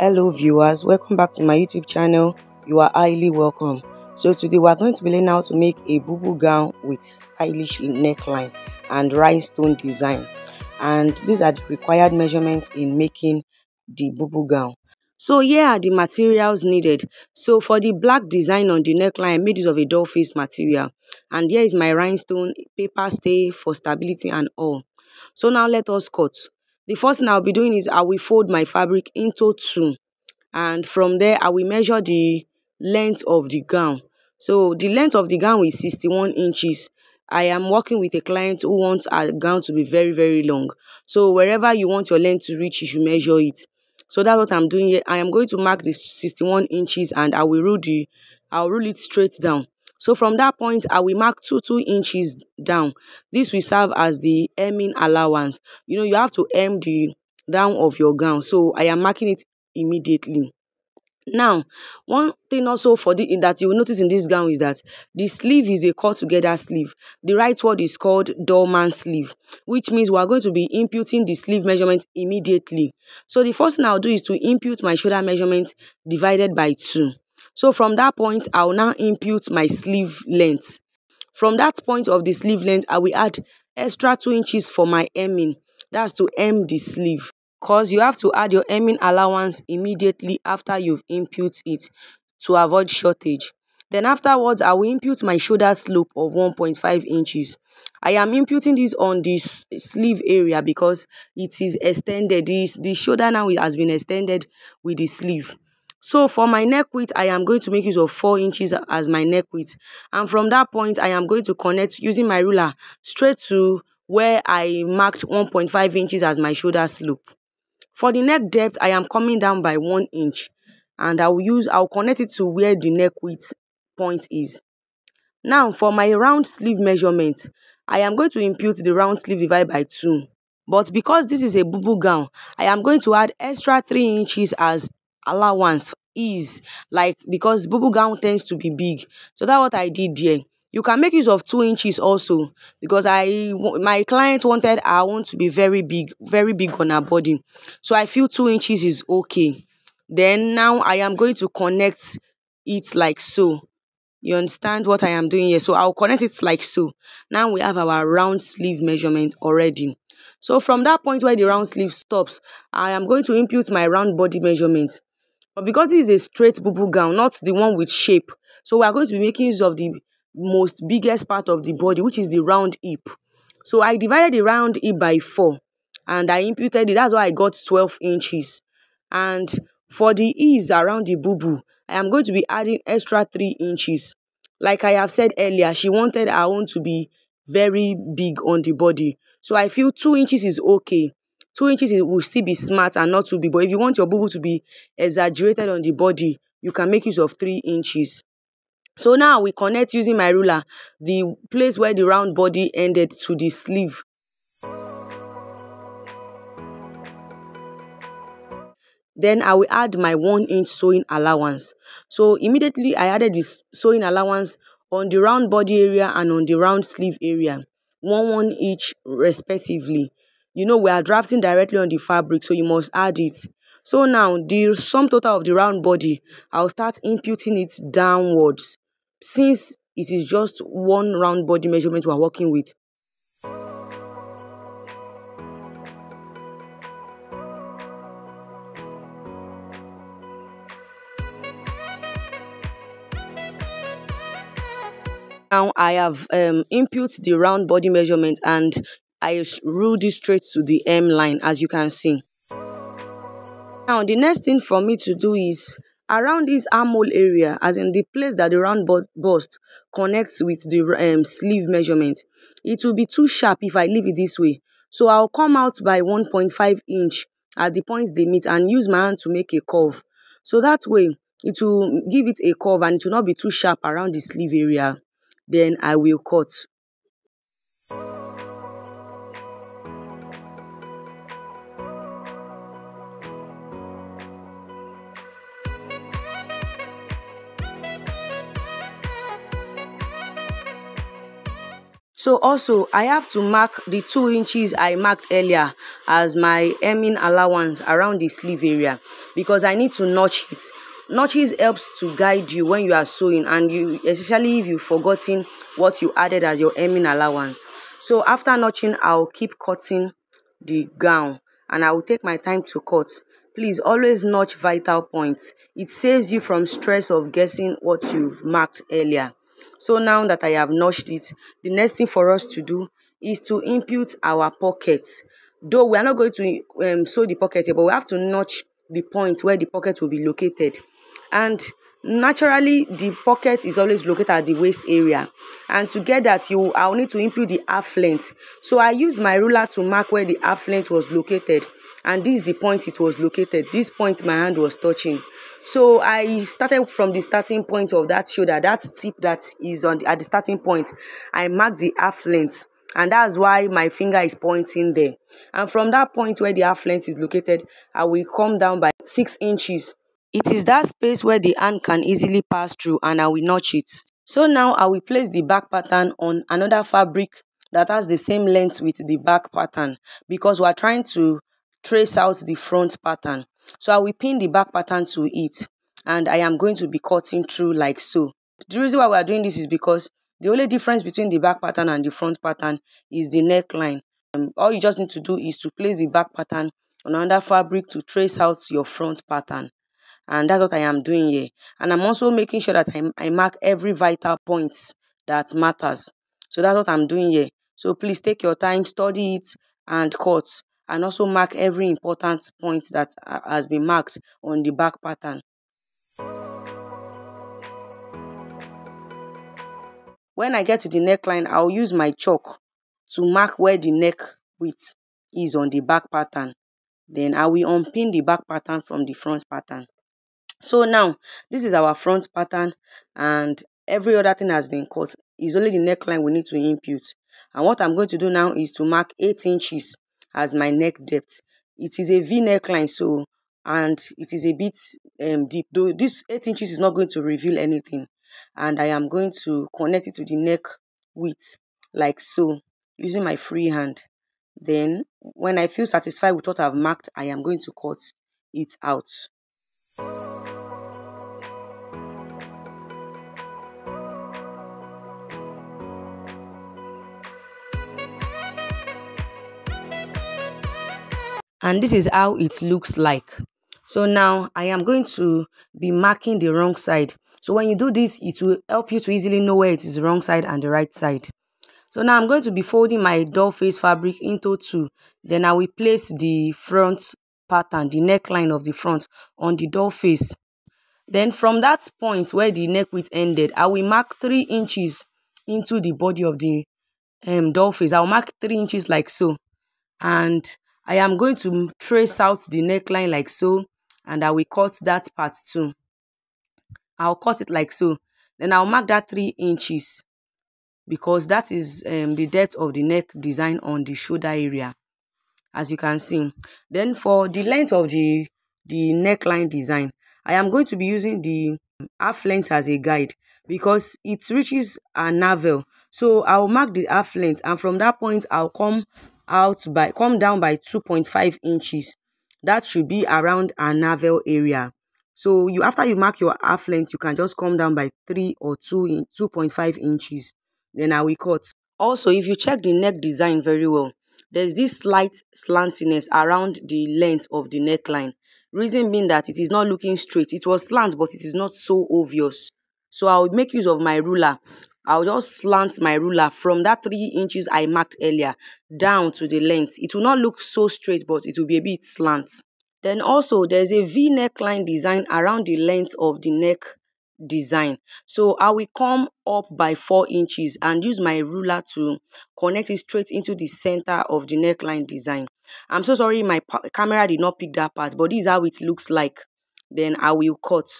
Hello viewers, welcome back to my YouTube channel. You are highly welcome. So today we are going to be learning how to make a bubu gown with stylish neckline and rhinestone design. And these are the required measurements in making the bubu gown. So here are the materials needed. So for the black design on the neckline, I made use of a doll face material. And here is my rhinestone, paper stay for stability and all. So now let us cut. The first thing I'll be doing is I will fold my fabric into two, and from there I will measure the length of the gown. So the length of the gown is 61 inches. I am working with a client who wants a gown to be very long. So wherever you want your length to reach, you should measure it. So that's what I'm doing here. I am going to mark the 61 inches and I'll rule it straight down. So from that point, I will mark 2 inches down. This will serve as the hemming allowance. You have to hem the down of your gown. So I am marking it immediately. Now, one thing also that you will notice in this gown is that the sleeve is a cut together sleeve. The right word is called doorman sleeve, which means we are going to be imputing the sleeve measurement immediately. So the first thing I'll do is to impute my shoulder measurement divided by 2. So from that point, I'll now impute my sleeve length. From that point of the sleeve length, I will add extra 2 inches for my hemming. That's to hem the sleeve, because you have to add your hemming allowance immediately after you've impute it to avoid shortage. Then afterwards, I will impute my shoulder slope of 1.5 inches. I am imputing this on this sleeve area because it is extended. The shoulder now has been extended with the sleeve. So for my neck width, I am going to make use of 4 inches as my neck width. And from that point, I am going to connect using my ruler straight to where I marked 1.5 inches as my shoulder slope. For the neck depth, I am coming down by 1 inch, and I'll connect it to where the neck width point is. Now for my round sleeve measurement, I am going to impute the round sleeve divided by 2. But because this is a bubu gown, I am going to add extra 3 inches as allowance because bubu gown tends to be big. So that's what I did there. You can make use of 2 inches also, because my client wanted her own to be very big on her body. So I feel 2 inches is okay. Then now I am going to connect it like so. You understand what I am doing here? So I'll connect it like so. Now we have our round sleeve measurement already. So from that point where the round sleeve stops, I am going to impute my round body measurement. But because this is a straight bubu gown, not the one with shape, so we are going to be making use of the most biggest part of the body, which is the round hip. So I divided the round hip by 4 and I imputed it. That's why I got 12 inches. And for the ease around the bubu, I am going to be adding extra 3 inches. Like I have said earlier, she wanted her own to be very big on the body. So I feel 2 inches is okay. 2 inches will still be smart and not too big. But if you want your bubu to be exaggerated on the body, you can make use of 3 inches. So now we connect using my ruler the place where the round body ended to the sleeve. Then I will add my 1 inch sewing allowance. So immediately I added this sewing allowance on the round body area and on the round sleeve area, 1 each respectively. We are drafting directly on the fabric, so you must add it. So now the sum total of the round body, I'll start imputing it downwards, since it is just one round body measurement we're working with. Now I have input the round body measurement and I rule this straight to the hem line, as you can see. Now the next thing for me to do is around this armhole area, as in the place that the round bust connects with the sleeve measurement. It will be too sharp if I leave it this way. So I'll come out by 1.5 inch at the points they meet and use my hand to make a curve. So that way it will give it a curve and it will not be too sharp around the sleeve area. Then I will cut. So also I have to mark the 2 inches I marked earlier as my hemming allowance around the sleeve area, because I need to notch it. Notches helps to guide you when you are sewing, and you, especially if you've forgotten what you added as your hemming allowance. So after notching, I'll keep cutting the gown, and I will take my time to cut. Please always notch vital points. It saves you from stress of guessing what you've marked earlier. So now that I have notched it, the next thing for us to do is to input our pockets. Though we are not going to sew the pocket here, but we have to notch the point where the pocket will be located. And naturally, the pocket is always located at the waist area. And to get that, I'll need to input the half length. So I used my ruler to mark where the half length was located. And this is the point it was located. This point my hand was touching. So I started from the starting point of that shoulder, that tip that is at the starting point. I marked the half length, and that's why my finger is pointing there. And from that point where the half length is located, I will come down by 6 inches. It is that space where the hand can easily pass through, and I will notch it. So now I will place the back pattern on another fabric that has the same length with the back pattern, because we are trying to trace out the front pattern. So I will pin the back pattern to it, and I am going to be cutting through like so. The reason why we are doing this is because the only difference between the back pattern and the front pattern is the neckline. All you just need to do is to place the back pattern on another fabric to trace out your front pattern. And that's what I am doing here. And I'm also making sure that I mark every vital point that matters. So that's what I'm doing here. So please take your time, study it and cut. And also mark every important point that has been marked on the back pattern. When I get to the neckline, I'll use my chalk to mark where the neck width is on the back pattern. Then I will unpin the back pattern from the front pattern. So now, this is our front pattern, and every other thing has been cut. It's only the neckline we need to input. And what I'm going to do now is to mark 8 inches as my neck depth. It is a V neckline, so, and it is a bit deep. Though this 8 inches is not going to reveal anything. And I am going to connect it to the neck width, like so, using my free hand. Then, when I feel satisfied with what I've marked, I am going to cut it out. And this is how it looks like. So now I am going to be marking the wrong side. So when you do this, it will help you to easily know where it is the wrong side and the right side. So now I'm going to be folding my doll face fabric into 2. Then I will place the front pattern, the neckline of the front, on the doll face. Then from that point where the neck width ended, I will mark 3 inches into the body of the doll face. I will mark 3 inches like so. And I am going to trace out the neckline like so, and I will cut that part too. I'll cut it like so. Then I'll mark that 3 inches because that is the depth of the neck design on the shoulder area, as you can see. Then for the length of the neckline design, I am going to be using the half length as a guide because it reaches a navel. So I'll mark the half length, and from that point I'll come down by 2.5 inches. That should be around a navel area. So after you mark your half length, you can just come down by 3 or 2.5 inches. Then I will cut. Also, if you check the neck design very well, there's this slight slantiness around the length of the neckline. Reason being that it is not looking straight. It was slant, but it is not so obvious. So I'll make use of my ruler. I'll just slant my ruler from that 3 inches I marked earlier down to the length. It will not look so straight, but it will be a bit slant. Then also, there's a V neckline design around the length of the neck design. So I will come up by 4 inches and use my ruler to connect it straight into the center of the neckline design. I'm so sorry my camera did not pick that part, but this is how it looks like. Then I will cut.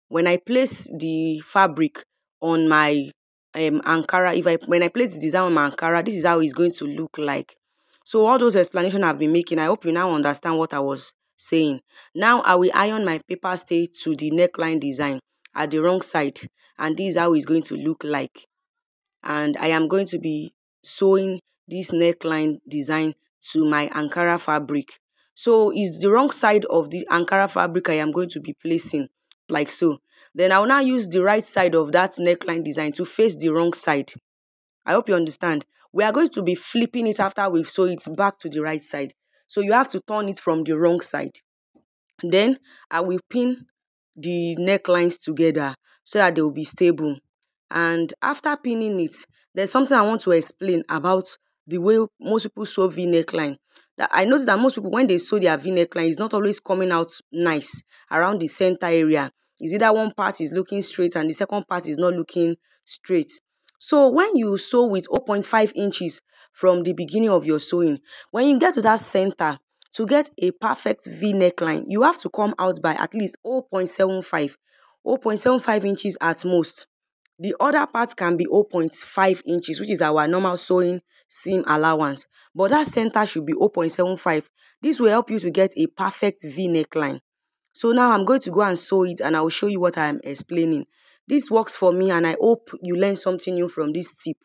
When I place the fabric on my Ankara, when I place the design on my Ankara, this is how it's going to look like. So all those explanations I've been making, I hope you now understand what I was saying. Now I will iron my paper stay to the neckline design at the wrong side, and this is how it's going to look like. And I am going to be sewing this neckline design to my Ankara fabric. So it's the wrong side of the Ankara fabric I am going to be placing, like so. Then I will now use the right side of that neckline design to face the wrong side. I hope you understand. We are going to be flipping it after we've sewn it back to the right side. So you have to turn it from the wrong side. Then I will pin the necklines together so that they will be stable. And after pinning it, there's something I want to explain about the way most people sew V neckline. That I noticed that most people, when they sew their V neckline, it's not always coming out nice around the center area. It's either one part is looking straight and the second part is not looking straight. So when you sew with 0.5 inches from the beginning of your sewing, when you get to that center, to get a perfect V neckline, you have to come out by at least 0.75, 0.75 inches at most. The other part can be 0.5 inches, which is our normal sewing seam allowance. But that center should be 0.75. This will help you to get a perfect V neckline. So now I'm going to go and sew it and I will show you what I am explaining. This works for me and I hope you learn something new from this tip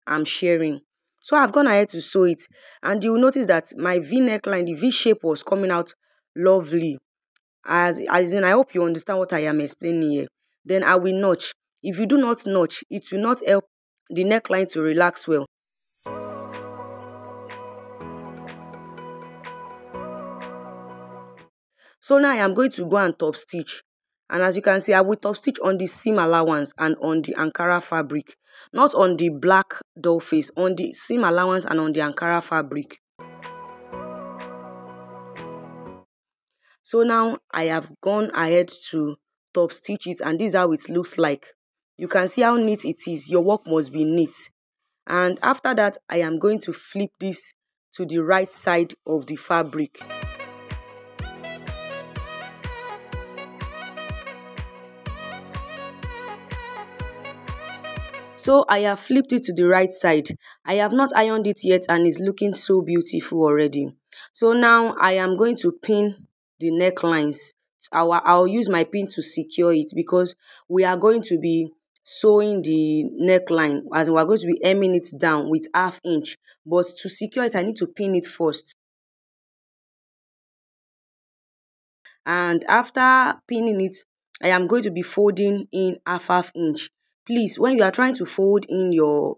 I'm sharing. So I've gone ahead to sew it and you will notice that my V neckline, the V shape was coming out lovely. As in, I hope you understand what I am explaining here. Then I will notch. If you do not notch, it will not help the neckline to relax well. So now I am going to go and top stitch. And as you can see, I will top stitch on the seam allowance and on the Ankara fabric. Not on the black doll face, on the seam allowance and on the Ankara fabric. So now I have gone ahead to top stitch it and this is how it looks like. You can see how neat it is. Your work must be neat. And after that, I am going to flip this to the right side of the fabric. So I have flipped it to the right side. I have not ironed it yet and it's looking so beautiful already. So now I am going to pin the necklines. I'll use my pin to secure it because we are going to be sewing the neckline as we are going to be hemming it down with 1/2 inch. But to secure it, I need to pin it first. And after pinning it, I am going to be folding in 1/2 inch. Please, when you are trying to fold in your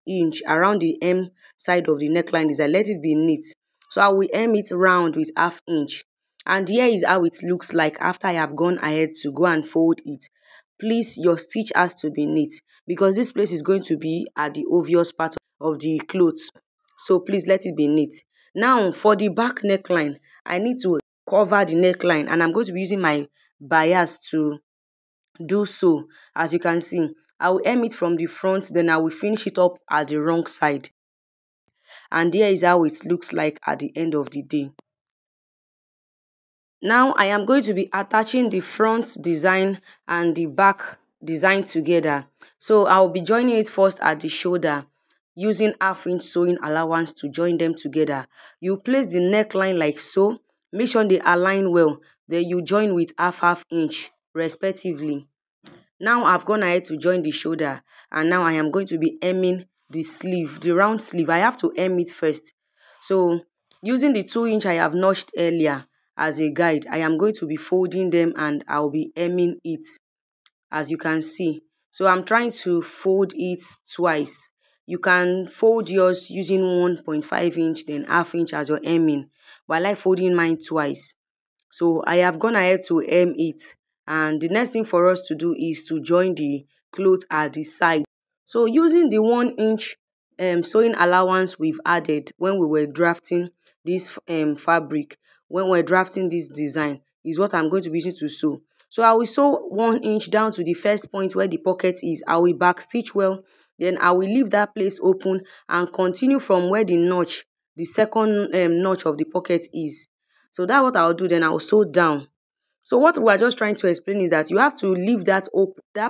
inch around the hem side of the neckline design, let it be neat. So I will hem it round with 1/2 inch. And here is how it looks like after I have gone ahead to go and fold it. Please, your stitch has to be neat because this place is going to be at the obvious part of the clothes. So please let it be neat. Now for the back neckline, I need to cover the neckline and I'm going to be using my bias to do so. As you can see, I will hem it from the front, then I will finish it up at the wrong side. And here is how it looks like at the end of the day. Now I am going to be attaching the front design and the back design together. So I will be joining it first at the shoulder using 1/2 inch sewing allowance to join them together. You place the neckline like so. Make sure they align well. Then you join with 1/2 inch respectively. Now I've gone ahead to join the shoulder and now I am going to be hemming the sleeve, the round sleeve. I have to hem it first. So using the 2 inch I have notched earlier as a guide, I am going to be folding them and I'll be hemming it as you can see. So I'm trying to fold it twice. You can fold yours using 1.5 inch then 1/2 inch as your hemming. But I like folding mine twice. So I have gone ahead to hem it. And the next thing for us to do is to join the cloth at the side. So using the 1 inch sewing allowance we've added when we were drafting this fabric, when we're drafting this design, is what I'm going to be using to sew. So I will sew 1 inch down to the first point where the pocket is. I will back stitch well. Then I will leave that place open and continue from where the notch, the second notch of the pocket is. So that's what I'll do. Then I'll sew down. So what we are just trying to explain is that you have to leave that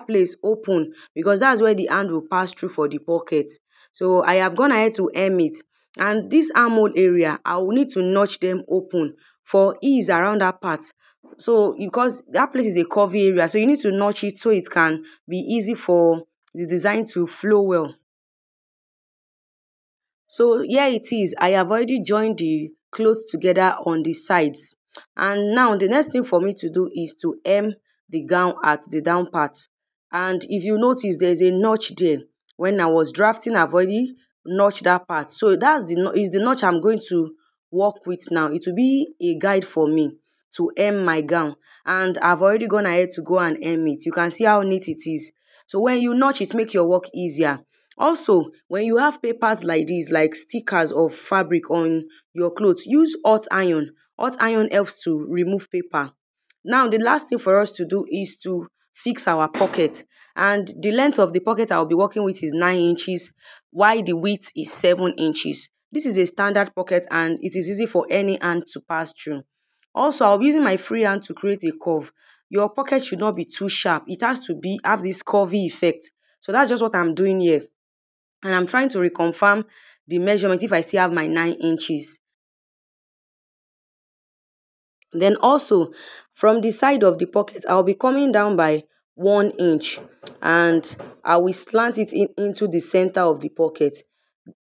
place open because that's where the hand will pass through for the pocket. So I have gone ahead to hem it. And this armhole area, I will need to notch them open for ease around that part. So because that place is a curvy area, so you need to notch it so it can be easy for the design to flow well. So here it is. I have already joined the clothes together on the sides. And now the next thing for me to do is to hem the gown at the down part. And if you notice, there's a notch there. When I was drafting, I've already notched that part. So that's is the notch I'm going to work with now. It will be a guide for me to hem my gown. And I've already gone ahead to go and hem it. You can see how neat it is. So when you notch it, make your work easier. Also, when you have papers like this, like stickers of fabric on your clothes, use hot iron. Hot iron helps to remove paper. Now, the last thing for us to do is to fix our pocket. And the length of the pocket I'll be working with is 9 inches, while the width is 7 inches. This is a standard pocket and it is easy for any hand to pass through. Also, I'll be using my free hand to create a curve. Your pocket should not be too sharp. It has to have this curvy effect. So that's just what I'm doing here. And I'm trying to reconfirm the measurement if I still have my 9 inches. Then also from the side of the pocket, I'll be coming down by 1 inch and I will slant it into the center of the pocket.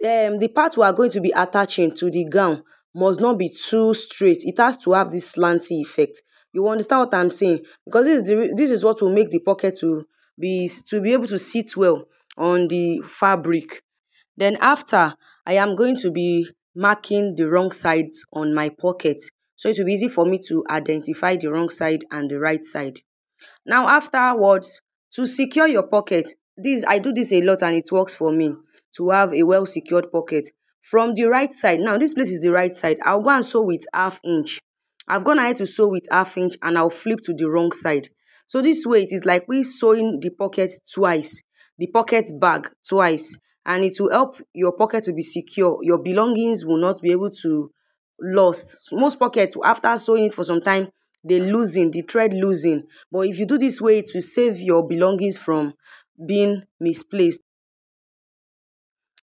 The part we are going to be attaching to the gown must not be too straight. It has to have this slanty effect. You understand what I'm saying? Because this is what will make the pocket to be able to sit well on the fabric. Then after, I am going to be marking the wrong sides on my pocket. So it will be easy for me to identify the wrong side and the right side. Now afterwards, to secure your pocket, I do this a lot and it works for me to have a well secured pocket. From the right side, now this place is the right side, I'll go and sew with ½ inch. I've gone ahead to sew with ½ inch and I'll flip to the wrong side. So this way it is like we sewing the pocket twice, the pocket bag twice, and it will help your pocket to be secure. Your belongings will not be able to lost. Most pockets, after sewing it for some time, they loosen, the thread loosen. But if you do this way, it will save your belongings from being misplaced.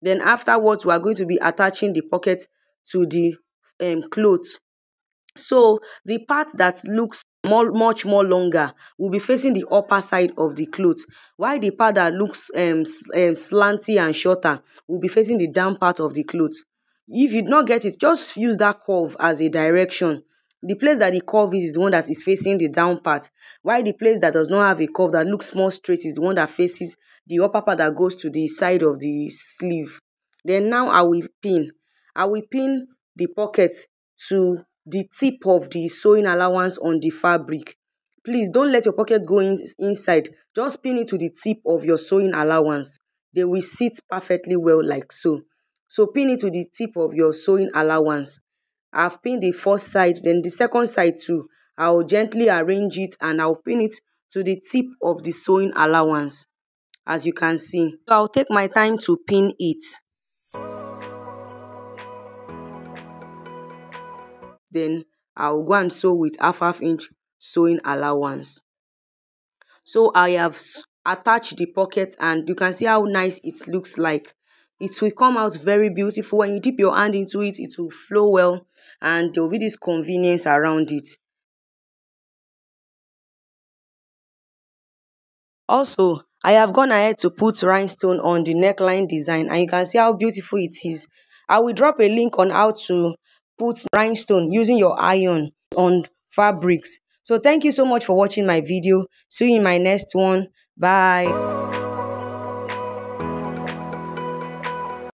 Then afterwards, we are going to be attaching the pocket to the clothes. So the part that looks much more longer will be facing the upper side of the cloth, while the part that looks slanty and shorter will be facing the down part of the cloth. If you do not get it, just use that curve as a direction. The place that the curve is the one that is facing the down part, while the place that does not have a curve that looks more straight is the one that faces the upper part that goes to the side of the sleeve. Then now I will pin the pocket to the tip of the sewing allowance on the fabric. Please don't let your pocket go inside. Just pin it to the tip of your sewing allowance. They will sit perfectly well like so. So pin it to the tip of your sewing allowance. I've pinned the first side, then the second side too. I'll gently arrange it and I'll pin it to the tip of the sewing allowance, as you can see. So I'll take my time to pin it. Then I'll go and sew with ½ inch sewing allowance. So I have attached the pocket and you can see how nice it looks like. It will come out very beautiful. When you dip your hand into it, it will flow well and there will be this convenience around it. Also, I have gone ahead to put rhinestone on the neckline design and you can see how beautiful it is. I will drop a link on how to put rhinestone using your iron on fabrics. So thank you so much for watching my video. See you in my next one. Bye.